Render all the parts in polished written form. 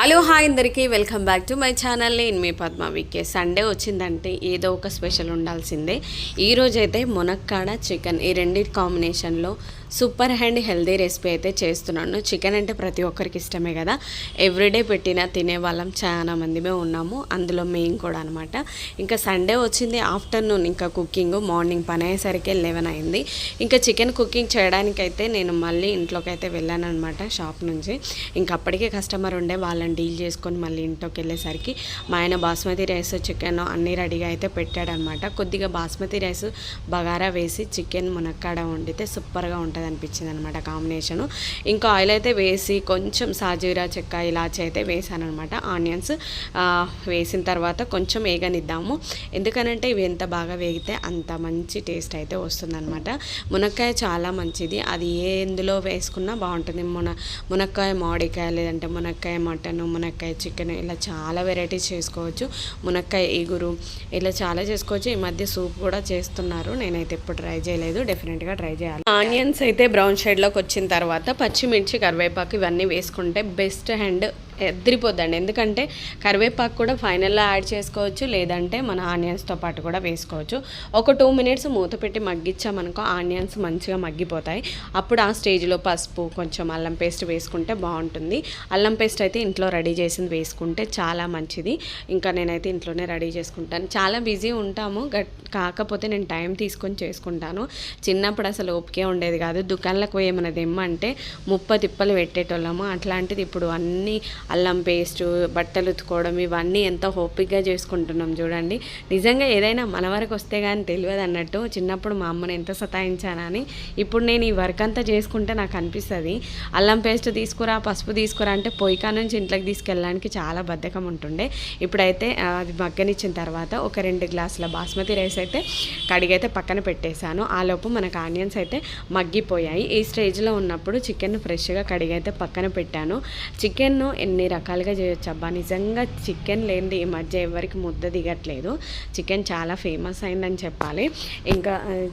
Hello hi అందరికీ welcome back to my channel. నేను మీ Padma VK. Sunday వచ్చిందంటే ఏదో ఒక స్పెషల్ ఉండాల్సిందే. ఈరోజైతే మునక్కాడ చికెన్ ఈ రెండింటి కాంబినేషన్లో సూపర్ అండ్ హెల్దీ రెసిపీ అయితే చేస్తున్నాను. చికెన్ అంటే ప్రతి ఒక్కరికి ఇష్టమే కదా, ఎవ్రీడే పెట్టినా తినే వాళ్ళం చాలా మందిమే ఉన్నాము, అందులో మేము కూడా అనమాట. ఇంకా సండే వచ్చింది, ఆఫ్టర్నూన్ ఇంకా కుకింగ్, మార్నింగ్ పని అయ్యేసరికి 11 అయింది. ఇంకా చికెన్ కుకింగ్ చేయడానికైతే నేను మళ్ళీ ఇంట్లోకి అయితే వెళ్ళాను అనమాట షాప్ నుంచి. ఇంకా అప్పటికే కస్టమర్ ఉండే, వాళ్ళని డీల్ చేసుకొని మళ్ళీ ఇంట్లోకి వెళ్ళేసరికి మా ఆయన బాస్మతి రైస్ చికెన్ అన్నీ రెడీగా అయితే పెట్టాడనమాట. కొద్దిగా బాస్మతి రైస్ బగారా వేసి చికెన్ మునక్కాడ వండితే సూపర్గా ఉంటుంది అనిపించింది అనమాట కాంబినేషను. ఇంకా ఆయిల్ అయితే వేసి కొంచెం సాజీరా చెక్క ఇలాచి అయితే వేసాను అనమాట. ఆనియన్స్ వేసిన తర్వాత కొంచెం వేగనిద్దాము, ఎందుకనంటే ఇవి ఎంత బాగా వేగితే అంత మంచి టేస్ట్ అయితే వస్తుందన్నమాట. మునక్కాయ చాలా మంచిది, అది ఏ ఎందులో వేసుకున్నా బాగుంటుంది. మునక్కాయ మామిడికాయ, లేదంటే మునక్కాయ మటన్, మునక్కాయ చికెన్, ఇలా చాలా వెరైటీస్ చేసుకోవచ్చు. మునక్కాయ ఇగురు, ఇలా చాలా చేసుకోవచ్చు. ఈ మధ్య సూప్ కూడా చేస్తున్నారు, నేనైతే ఎప్పుడు ట్రై చేయలేదు, డెఫినెట్గా ట్రై చేయాలి. ఆనియన్స్ అయితే బ్రౌన్ షేడ్లోకి వచ్చిన తర్వాత పచ్చిమిర్చి, కరివేపాకు ఇవన్నీ వేసుకుంటే బెస్ట్ అండ్ ఎదిరిపోద్దండి. ఎందుకంటే కరివేపాకు కూడా ఫైనల్లో యాడ్ చేసుకోవచ్చు, లేదంటే మన ఆనియన్స్తో పాటు కూడా వేసుకోవచ్చు. ఒక 2 మినిట్స్ మూత పెట్టి మగ్గించామనుకో ఆనియన్స్ మంచిగా మగ్గిపోతాయి. అప్పుడు ఆ స్టేజ్లో పసుపు, కొంచెం అల్లం పేస్ట్ వేసుకుంటే బాగుంటుంది. అల్లం పేస్ట్ అయితే ఇంట్లో రెడీ చేసింది వేసుకుంటే చాలా మంచిది. ఇంకా నేనైతే ఇంట్లోనే రెడీ చేసుకుంటాను. చాలా బిజీ ఉంటాము, కాకపోతే నేను టైం తీసుకొని చేసుకుంటాను. చిన్నప్పుడు అసలు ఓపికే ఉండేది కాదు, దుకాణాలకు పోయేమన్నది ఏమంటే 30 తిప్పలు పెట్టేటోళ్ళము. అట్లాంటిది ఇప్పుడు అన్నీ అల్లం పేస్టు, బట్టలు ఉతుకోవడం, ఇవన్నీ ఎంతో ఓపికగా చేసుకుంటున్నాం చూడండి. నిజంగా ఏదైనా మన వరకు వస్తే కానీ తెలియదు అన్నట్టు. చిన్నప్పుడు మా అమ్మని ఎంత సతాయించానని ఇప్పుడు నేను ఈ వర్క్ అంతా చేసుకుంటే నాకు అనిపిస్తుంది. అల్లం పేస్ట్ తీసుకురా, పసుపు తీసుకురా అంటే పొయ్యికా నుంచి ఇంట్లోకి తీసుకెళ్ళడానికి చాలా బద్ధకం ఉంటుండే. ఇప్పుడైతే అది మగ్గనిచ్చిన తర్వాత ఒక 2 గ్లాసుల బాస్మతి రైస్ అయితే కడిగైతే పక్కన పెట్టేశాను. ఆలోపు మనకు ఆనియన్స్ అయితే మగ్గిపోయాయి. ఈ స్టేజ్లో ఉన్నప్పుడు చికెన్ ఫ్రెష్గా కడిగైతే పక్కన పెట్టాను. చికెన్ను ఎన్ని రకాలుగా చేయొచ్చు అబ్బా, నిజంగా చికెన్ లేనిది ఈ మధ్య ఎవరికి ముద్ద దిగట్లేదు. చికెన్ చాలా ఫేమస్ అయిందని చెప్పాలి.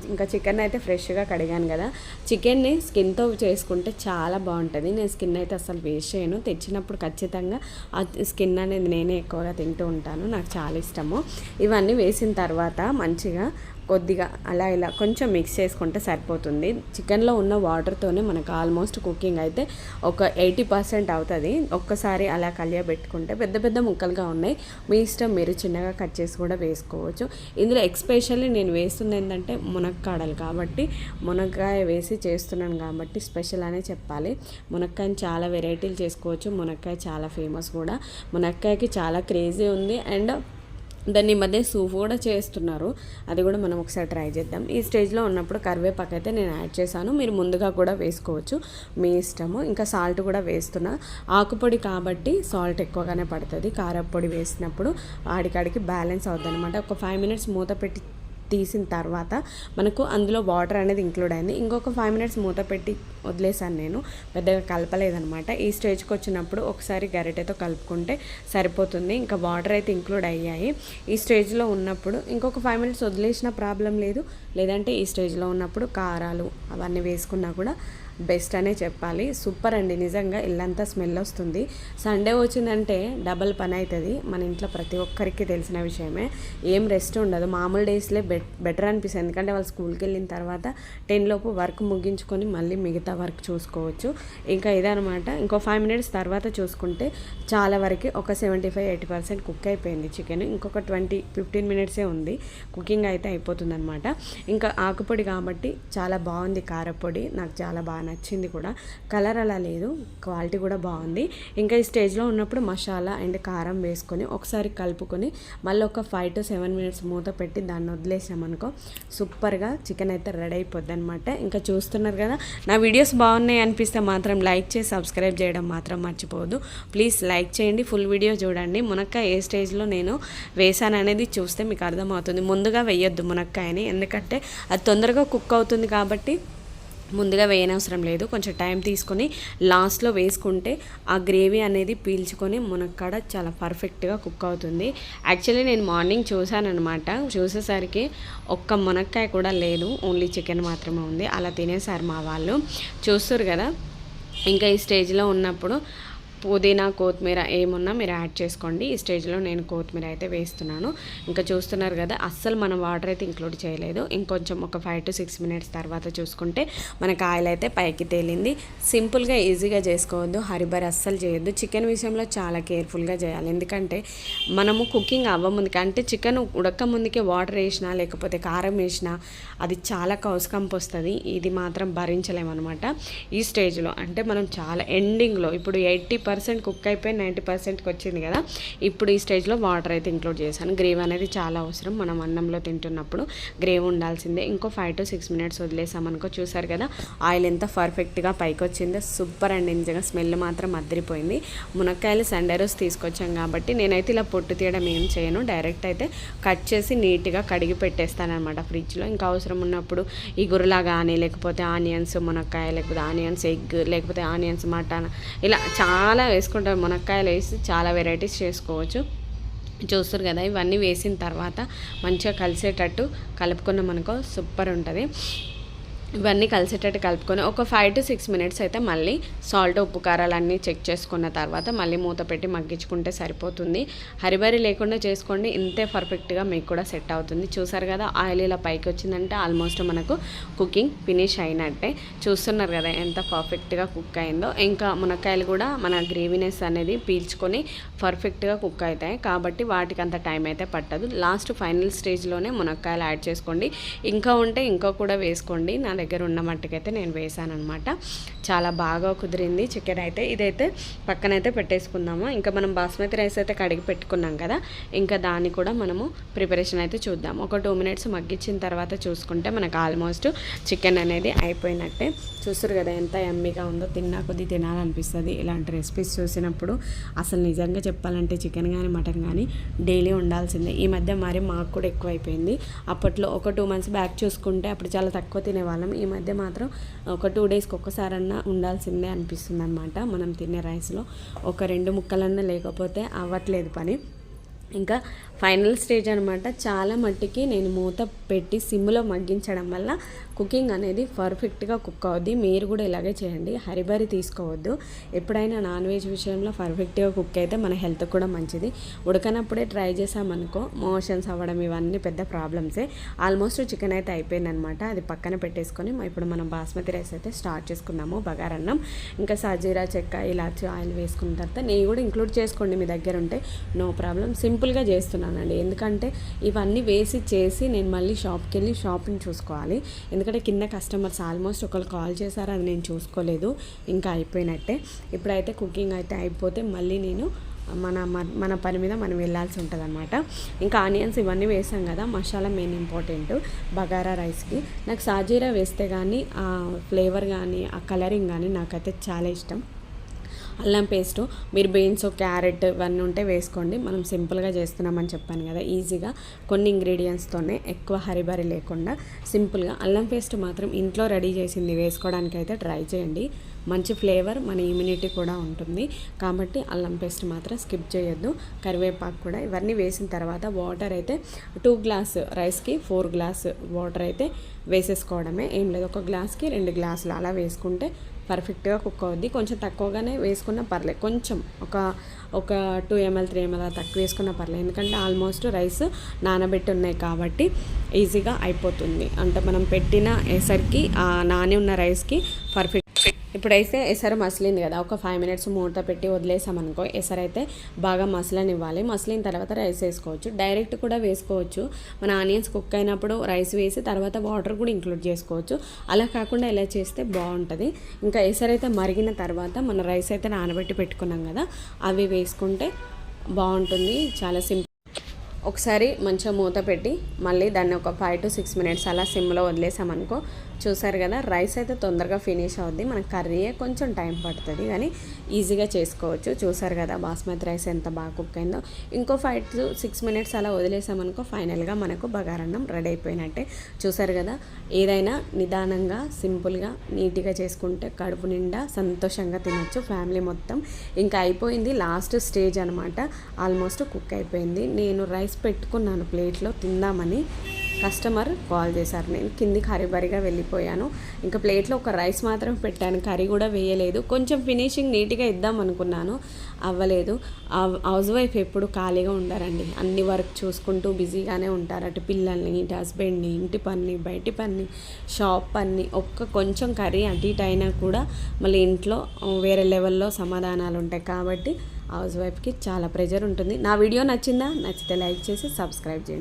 ఇంకా చికెన్ అయితే ఫ్రెష్గా కడిగాను కదా, చికెన్ని స్కిన్తో చేసుకుంటే చాలా బాగుంటుంది. నేను స్కిన్ అయితే అసలు వేస్ట్ చేయను, తెచ్చినప్పుడు ఖచ్చితంగా ఆ స్కిన్ అనేది నేనే ఎక్కువగా తింటూ ఉంటాను, నాకు చాలా ఇష్టము. ఇవన్నీ వేసిన తర్వాత మంచిగా కొద్దిగా అలా ఇలా కొంచెం మిక్స్ చేసుకుంటే సరిపోతుంది. చికెన్లో ఉన్న వాటర్తోనే మనకు ఆల్మోస్ట్ కుకింగ్ అయితే ఒక 80% అవుతుంది. ఒక్కసారి అలా కలియబెట్టుకుంటే పెద్ద పెద్ద ముక్కలుగా ఉన్నాయి, మీ ఇష్టం, మీరు చిన్నగా కట్ చేసి కూడా వేసుకోవచ్చు. ఇందులో ఎక్స్పెషల్లీ నేను వేస్తుంది ఏంటంటే మునక్కాడలు కాబట్టి, మునక్కాయ వేసి చేస్తున్నాను కాబట్టి స్పెషల్ అనే చెప్పాలి. మునక్కాయని చాలా వెరైటీలు చేసుకోవచ్చు, మునక్కాయ చాలా ఫేమస్ కూడా, మునక్కాయకి చాలా క్రేజీ ఉంది. అండ్ దాన్ని మధ్య సూప్ కూడా చేస్తున్నారు, అది కూడా మనం ఒకసారి ట్రై చేద్దాం. ఈ స్టేజ్లో ఉన్నప్పుడు కరివేపాకు అయితే నేను యాడ్ చేశాను, మీరు ముందుగా కూడా వేసుకోవచ్చు, మీ ఇష్టము. ఇంకా సాల్ట్ కూడా వేస్తున్నా, ఆకుపొడి కాబట్టి సాల్ట్ ఎక్కువగానే పడుతుంది. కారపొడి వేసినప్పుడు ఆడికాడికి బ్యాలెన్స్ అవుతుంది అనమాట. ఒక 5 మినిట్స్ మూత పెట్టి తీసిన తర్వాత మనకు అందులో వాటర్ అనేది ఇంక్లూడ్ అయింది. ఇంకొక 5 మినిట్స్ మూత పెట్టి వదిలేసాను, నేను పెద్దగా కలపలేదనమాట. ఈ స్టేజ్కి వచ్చినప్పుడు ఒకసారి గరిటెతో కలుపుకుంటే సరిపోతుంది. ఇంకా వాటర్ అయితే ఇంక్లూడ్ అయ్యాయి. ఈ స్టేజ్లో ఉన్నప్పుడు ఇంకొక 5 మినిట్స్ వదిలేసిన ప్రాబ్లం లేదు, లేదంటే ఈ స్టేజ్లో ఉన్నప్పుడు కారాలు అవన్నీ వేసుకున్నా కూడా బెస్ట్ అనే చెప్పాలి. సూపర్ అండి, నిజంగా ఇల్లంతా స్మెల్ వస్తుంది. సండే వచ్చిందంటే డబల్ పని అవుతుంది, మన ఇంట్లో ప్రతి ఒక్కరికి తెలిసిన విషయమే. ఏం రెస్ట్ ఉండదు, మామూలు డేస్లే బెటర్ అనిపిస్తుంది, ఎందుకంటే వాళ్ళు స్కూల్కి వెళ్ళిన తర్వాత 10 లోపు వర్క్ ముగించుకొని మళ్ళీ మిగతా వర్క్ చూసుకోవచ్చు. ఇంకా ఇదనమాట. ఇంకో 5 మినిట్స్ తర్వాత చూసుకుంటే చాలా వరకు ఒక 75-80% కుక్ అయిపోయింది చికెన్. ఇంకొక 20-15 మినిట్సే ఉంది, కుకింగ్ అయితే అయిపోతుంది అనమాట. ఇంకా ఆకుపొడి కాబట్టి చాలా బాగుంది, కారపొడి నాకు చాలా బాగా నచ్చింది కూడా, కలర్ అలా లేదు, క్వాలిటీ కూడా బాగుంది. ఇంకా ఈ స్టేజ్లో ఉన్నప్పుడు మసాలా అండ్ కారం వేసుకొని ఒకసారి కలుపుకొని మళ్ళీ ఒక 5-7 మినిట్స్ మూత పెట్టి దాన్ని వదిలేసామనుకో సూపర్గా చికెన్ అయితే రెడీ అయిపోద్ది అనమాట. ఇంకా చూస్తున్నారు కదా, నా వీడియోస్ బాగున్నాయి అనిపిస్తే మాత్రం లైక్ చేసి సబ్స్క్రైబ్ చేయడం మాత్రం మర్చిపోవద్దు. ప్లీజ్ లైక్ చేయండి, ఫుల్ వీడియో చూడండి. మునక్కాయ ఏ స్టేజ్లో నేను వేసాను అనేది చూస్తే మీకు అర్థమవుతుంది. ముందుగా వేయొద్దు మునక్కాయని, ఎందుకంటే అది తొందరగా కుక్ అవుతుంది కాబట్టి ముందుగా వేయనవసరం లేదు, కొంచెం టైం తీసుకొని లాస్ట్లో వేసుకుంటే ఆ గ్రేవీ అనేది పీల్చుకొని మునక్కాడ చాలా పర్ఫెక్ట్గా కుక్ అవుతుంది. యాక్చువల్లీ నేను మార్నింగ్ చూశాను అనమాట, చూసేసరికి ఒక్క మునక్కాయ కూడా లేదు, ఓన్లీ చికెన్ మాత్రమే ఉంది. అలా తినేసారు మా వాళ్ళు, చూస్తారు కదా. ఇంకా ఈ స్టేజ్లో ఉన్నప్పుడు పుదీనా కొత్తిమీర ఏమున్నా మీరు యాడ్ చేసుకోండి. ఈ స్టేజ్లో నేను కొత్తిమీర అయితే వేస్తున్నాను. ఇంకా చూస్తున్నారు కదా, అస్సలు మనం వాటర్ అయితే ఇంక్లూడ్ చేయలేదు. ఇంకొంచెం ఒక 5 to 6 minutes తర్వాత చూసుకుంటే మనకు ఆయిల్ అయితే పైకి తేలింది. సింపుల్గా ఈజీగా చేసుకోవద్దు, హరిబరి అస్సలు చేయొద్దు. చికెన్ విషయంలో చాలా కేర్ఫుల్గా చేయాలి. ఎందుకంటే మనము కుకింగ్ అవ్వముందుకి, అంటే చికెన్ ఉడక ముందుకే వాటర్ వేసినా లేకపోతే కారం వేసినా అది చాలా కౌసుకంపు వస్తుంది. ఇది మాత్రం భరించలేమన్నమాట. ఈ స్టేజ్లో అంటే మనం చాలా ఎండింగ్లో ఇప్పుడు 80% కుక్ అయిపోయి 90%కి వచ్చింది కదా, ఇప్పుడు ఈ స్టేజ్లో వాటర్ అయితే ఇంక్లూడ్ చేశాను. గ్రేవీ అనేది చాలా అవసరం, మనం అన్నంలో తింటున్నప్పుడు గ్రేవీ ఉండాల్సిందే. ఇంకో 5 to 6 minutes వదిలేసామనుకో. చూసారు కదా ఆయిల్ ఎంత పర్ఫెక్ట్గా పైకి వచ్చిందో, సూపర్ అండి. నిజంగా స్మెల్ మాత్రం అదిరిపోయింది. మునక్కాయలు సండే రోజు తీసుకొచ్చాం కాబట్టి నేనైతే ఇలా పొట్టు తీయడం ఏం చేయను, డైరెక్ట్ అయితే కట్ చేసి నీట్గా కడిగి పెట్టేస్తాను అనమాట ఫ్రిడ్జ్లో. ఇంకా అవసరం ఉన్నప్పుడు ఈ గురలా కానీ లేకపోతే ఆనియన్స్ మునక్కాయ, లేకపోతే ఆనియన్స్ ఎగ్, లేకపోతే ఆనియన్స్ మటన్, ఇలా చాలా వేసుకుంటారు. మునక్కాయలు వేసి చాలా వెరైటీస్ చేసుకోవచ్చు. చూస్తారు కదా, ఇవన్నీ వేసిన తర్వాత మంచిగా కలిసేటట్టు కలుపుకున్నాం అనుకో, సూపర్ ఉంటుంది. ఇవన్నీ కలిసేటట్టు కలుపుకొని ఒక 5 to 6 minutes అయితే మళ్ళీ సాల్ట్, ఉప్పు, కారాలన్నీ చెక్ చేసుకున్న తర్వాత మళ్ళీ మూత పెట్టి మగ్గించుకుంటే సరిపోతుంది. హరిబరి లేకుండా చేసుకోండి, ఇంతే పర్ఫెక్ట్గా మీకు కూడా సెట్ అవుతుంది. చూసారు కదా ఆయిల్ ఇలా పైకి వచ్చిందంటే ఆల్మోస్ట్ మనకు కుకింగ్ ఫినిష్ అయినట్టే. చూస్తున్నారు కదా ఎంత పర్ఫెక్ట్గా కుక్ అయిందో. ఇంకా మునక్కాయలు కూడా మన గ్రేవీనెస్ అనేది పీల్చుకొని పర్ఫెక్ట్గా కుక్ అవుతాయి కాబట్టి వాటికి అంత టైం అయితే పట్టదు. లాస్ట్ ఫైనల్ స్టేజ్లోనే మునక్కాయలు యాడ్ చేసుకోండి. ఇంకా ఉంటే ఇంకా కూడా వేసుకోండి. నా దగ్గర ఉన్న మట్టుకైతే నేను వేసాను అనమాట. చాలా బాగా కుదిరింది చికెన్ అయితే. ఇదైతే పక్కనైతే పెట్టేసుకుందాము. ఇంకా మనం బాస్మతి రైస్ అయితే కడిగి పెట్టుకున్నాం కదా, ఇంకా దాన్ని కూడా మనము ప్రిపరేషన్ అయితే చూద్దాం. ఒక 2 minutes మగ్గించిన తర్వాత చూసుకుంటే మనకు ఆల్మోస్ట్ చికెన్ అనేది అయిపోయినట్టే. చూస్తారు కదా ఎంత యమ్మీగా ఉందో, తిన్నా కొద్దీ తినాలనిపిస్తుంది. ఇలాంటి రెసిపీస్ చూసినప్పుడు అసలు నిజంగా చెప్పాలంటే చికెన్ కానీ మటన్ కానీ డైలీ ఉండాల్సిందే. ఈ మధ్య మరి మాకు కూడా ఎక్కువ అయిపోయింది. అప్పట్లో ఒక 2 months బ్యాక్ చూసుకుంటే అప్పుడు చాలా తక్కువ తినేవాళ్ళం. ఈ మధ్య మాత్రం ఒక 2 daysకి ఒక్కసారన్నా ఉండాల్సిందే అనిపిస్తుంది అనమాట. మనం తినే రైస్లో ఒక 2 ముక్కలన్నా లేకపోతే అవ్వట్లేదు పని. ఇంకా ఫైనల్ స్టేజ్ అనమాట. చాలా మట్టికి నేను మూత పెట్టి సిమ్లో మగ్గించడం వల్ల కుకింగ్ అనేది పర్ఫెక్ట్గా కుక్ అవుద్ది. మీరు కూడా ఇలాగే చేయండి, హరిబరి తీసుకోవద్దు. ఎప్పుడైనా నాన్ వెజ్ విషయంలో పర్ఫెక్ట్గా కుక్ అయితే మన హెల్త్ కూడా మంచిది. ఉడకనప్పుడే ట్రై చేసామనుకో మోషన్స్ అవ్వడం ఇవన్నీ పెద్ద ప్రాబ్లమ్సే. ఆల్మోస్ట్ చికెన్ అయితే అయిపోయిందనమాట. అది పక్కన పెట్టేసుకొని ఇప్పుడు మనం బాస్మతి రైస్ అయితే స్టార్ట్ చేసుకున్నాము. బగారన్నం ఇంకా సాజీరా, చెక్క, ఇలాచి ఆయిల్ వేసుకున్న తర్వాత నెయ్యి కూడా ఇంక్లూడ్ చేసుకోండి మీ దగ్గర ఉంటే, నో ప్రాబ్లం. సింపుల్గా చేస్తున్నానండి, ఎందుకంటే ఇవన్నీ వేసి చేసి నేను మళ్ళీ షాప్కి వెళ్ళి షాపింగ్ చూసుకోవాలి. ఎందుకంటే కింద కస్టమర్స్ ఆల్మోస్ట్ ఒకళ్ళు కాల్ చేశారు, అది నేను చూసుకోలేదు. ఇంకా అయిపోయినట్టే. ఇప్పుడైతే కుకింగ్ అయితే అయిపోతే మళ్ళీ నేను మన పని మీద మనం వెళ్ళాల్సి ఉంటుంది అనమాట. ఇంకా ఆనియన్స్ ఇవన్నీ వేసాం కదా, మసాలా మెయిన్ ఇంపార్టెంట్ బగారా రైస్కి. నాకు సాజీరా వేస్తే కానీ ఆ ఫ్లేవర్ కానీ ఆ కలరింగ్ కానీ నాకైతే చాలా ఇష్టం. అల్లం పేస్టు మీరు బీన్స్, క్యారెట్ ఇవన్నీ ఉంటే వేసుకోండి. మనం సింపుల్గా చేస్తున్నామని చెప్పాను కదా, ఈజీగా కొన్ని ఇంగ్రీడియంట్స్తోనే, ఎక్కువ హరిబరి లేకుండా సింపుల్గా. అల్లం పేస్ట్ మాత్రం ఇంట్లో రెడీ చేసింది వేసుకోవడానికి అయితే ట్రై చేయండి. మంచి ఫ్లేవర్, మన ఇమ్యూనిటీ కూడా ఉంటుంది కాబట్టి అల్లం పేస్ట్ మాత్రం స్కిప్ చేయొద్దు. కరివేపాకు కూడా. ఇవన్నీ వేసిన తర్వాత వాటర్ అయితే 2 గ్లాస్ రైస్కి 4 గ్లాస్ వాటర్ అయితే వేసేసుకోవడమే, ఏం లేదు. 1 గ్లాస్కి 2 గ్లాసులు అలా వేసుకుంటే పర్ఫెక్ట్గా కుక్ అవుద్ది. కొంచెం తక్కువగానే వేసుకున్నా పర్లేదు, కొంచెం ఒక 2 ml 3 ml తక్కువ వేసుకున్నా పర్లేదు. ఎందుకంటే ఆల్మోస్ట్ రైస్ నానబెట్టి ఉన్నాయి కాబట్టి ఈజీగా అయిపోతుంది. అంటే మనం పెట్టిన ఎసరికి ఆ నాని ఉన్న రైస్కి పర్ఫెక్ట్. ఇప్పుడైతే ఎసరు మసిలింది కదా, ఒక 5 minutes మూత పెట్టి వదిలేసామనుకో, ఎసరు అయితే బాగా మసలనివ్వాలి. మసిలిన తర్వాత రైస్ వేసుకోవచ్చు, డైరెక్ట్ కూడా వేసుకోవచ్చు. మన ఆనియన్స్ కుక్ అయినప్పుడు రైస్ వేసి తర్వాత వాటర్ కూడా ఇంక్లూడ్ చేసుకోవచ్చు. అలా కాకుండా ఇలా చేస్తే బాగుంటుంది. ఇంకా ఎసరు అయితే మరిగిన తర్వాత మన రైస్ అయితే నానబెట్టి పెట్టుకున్నాం కదా, అవి వేసుకుంటే బాగుంటుంది. చాలా సింపుల్. ఒకసారి మంచిగా మూత పెట్టి మళ్ళీ దాన్ని ఒక 5 to 6 minutes అలా సిమ్లో వదిలేసామనుకో, చూసారు కదా రైస్ అయితే తొందరగా ఫినిష్ అవుద్ది. మనకు కర్రీయే కొంచెం టైం పడుతుంది కానీ ఈజీగా చేసుకోవచ్చు. చూసారు కదా బాస్మతి రైస్ ఎంత బాగా కుక్ అయిందో. ఇంకో 5 to 6 minutes అలా వదిలేసామనుకో ఫైనల్గా మనకు బగారన్నం రెడీ అయిపోయినట్టే. చూసారు కదా, ఏదైనా నిదానంగా సింపుల్గా నీట్గా చేసుకుంటే కడుపు నిండా సంతోషంగా తినొచ్చు ఫ్యామిలీ మొత్తం. ఇంకా అయిపోయింది, లాస్ట్ స్టేజ్ అనమాట. ఆల్మోస్ట్ కుక్ అయిపోయింది. నేను రైస్ పెట్టుకున్నాను ప్లేట్లో తిందామని, కస్టమర్ కాల్ చేశారు. నేను కిందికి హరిబరిగా వెళ్ళిపోయాను. ఇంకా ప్లేట్లో ఒక రైస్ మాత్రం పెట్టాను, కర్రీ కూడా వేయలేదు. కొంచెం ఫినిషింగ్ నీట్గా ఇద్దాం అనుకున్నాను, అవ్వలేదు. హౌస్ వైఫ్ ఎప్పుడు ఖాళీగా ఉండారండి, అన్ని వర్క్ చూసుకుంటూ బిజీగానే ఉంటారు. అటు పిల్లల్ని, ఇటు హస్బెండ్ని, ఇంటి పని, బయటి పని, షాప్ పని, కొంచెం కర్రీ అటు ఇటు అయినా కూడా మళ్ళీ ఇంట్లో వేరే లెవెల్లో సమాధానాలు ఉంటాయి. కాబట్టి హౌస్ వైఫ్కి చాలా ప్రెజర్ ఉంటుంది. నా వీడియో నచ్చిందా? నచ్చితే లైక్ చేసి సబ్స్క్రైబ్ చేయండి.